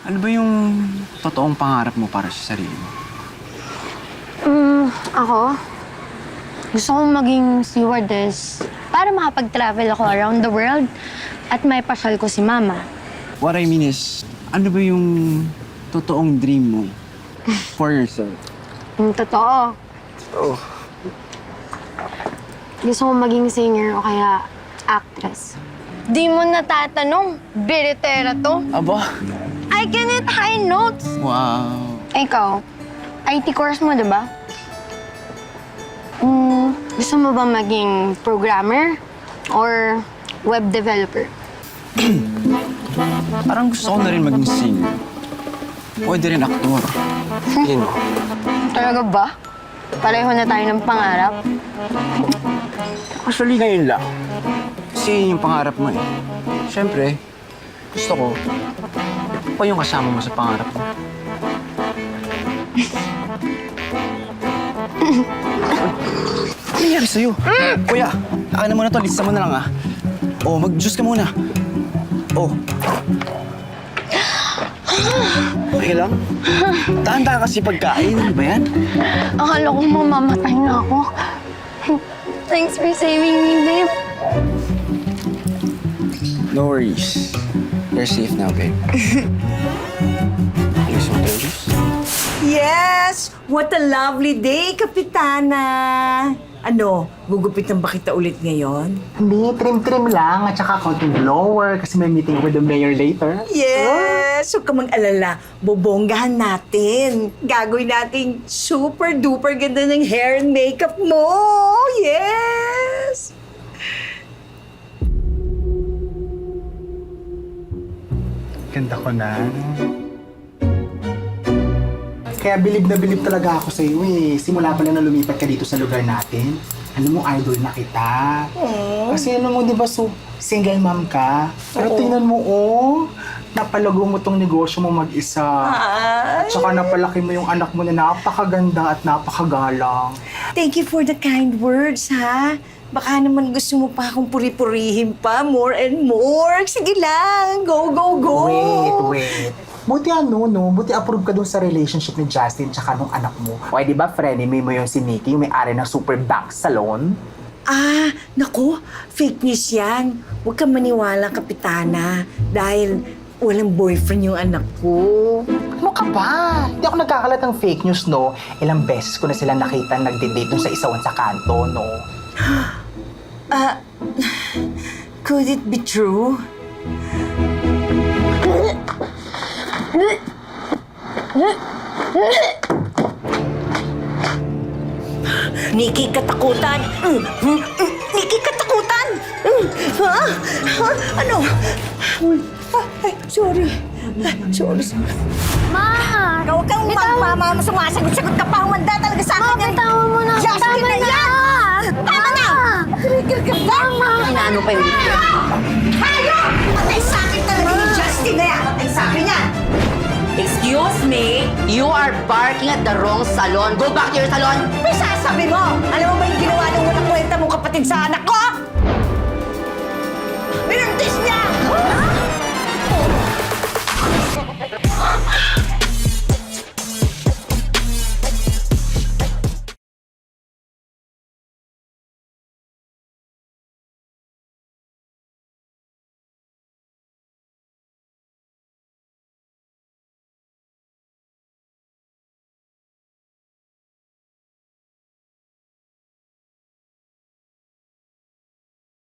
Ano ba yung totoong pangarap mo para sa sarili mo? Ako? Gusto kong maging stewardess para makapag-travel ako around the world at may pasyal ko si Mama. What I mean is, ano ba yung totoong dream mo for yourself? Totoo. Oh. Gusto kong maging singer o kaya actress. Di mo natatanong, biritera to. Aba? I can hit high notes. Wow. Ikaw, IT course mo, diba? Gusto mo ba maging programmer or web developer? Parang gusto ko na rin maging singer. Pwede rin aktor. Yun. Talaga ba? Pareho na tayo ng pangarap. Actually, ngayon lang. Kasi yun yung pangarap mo eh. Siyempre, gusto ko, pa yung kasama mo sa pangarap mo. Ano nangyari sa'yo? Kuya, akin na muna to. Lista mo na lang ah. Oh, mag-juice ka muna. Oh. Okay lang? Tahan-tahan kasi pagkain. Ano ba yan? Akala ko mamamatay na ako. Thanks for saving me, babe. No worries. You're safe now, babe. Here's some juice. Yes! What a lovely day, Kapitana! Ano, gugupitan ba kita ulit ngayon? Hindi, trim-trim lang at saka konting blower kasi may meeting with the mayor later. Yes! Huwag ka mag-alala. Bobonggahan natin. Gagawin nating super-duper ganda ng hair and makeup mo! Yes! Ganda ko na. Kaya bilib na bilib talaga ako sa iyo eh. Simula pa lang na lumipat ka dito sa lugar natin. Alam mo, idol na kita. Kasi ano mo, di ba, single mom ka? Pero tingnan mo, napalago mo tong negosyo mo mag-isa. At saka napalaki mo yung anak mo na napakaganda at napakagalang. Thank you for the kind words, ha? Baka naman gusto mo pa akong puri-purihin pa, more and more. Sige lang, go, go, go! Wait. Buti buti approve ka dun sa relationship ni Justin tsaka nung anak mo. O di ba, frenemy mo yung si Nikki, yung may-ari ng Super Back Salon? Ah, naku, fake news yan. Huwag kang maniwala, Kapitana. Dahil walang boyfriend yung anak ko. Ano ka ba? Hindi ako nagkakalat ng fake news, no? Ilang beses ko na sila nakita nagde-date dun sa isawan sa kanto, no? Could it be true? Nikki, katakutan! Nikki, katakutan! Ha? Ano? Ay, sorry. Sorry. Ma! Huwag kang sumasagot-sagot ka pa. Humanda talaga sa akin. Bitawan mo na. Justin na yan! Tama na! Trigger ka ba? Inaano pa yun? Hayop! Patay sa akin talaga ni Justin na yan! Patay sa akin yan! Excuse me? You are barking at the wrong salon. Go back to your salon! May sasabi mo! Alam mo ba yung ginawa ng walang kwenta mong kapatid sa anak ko?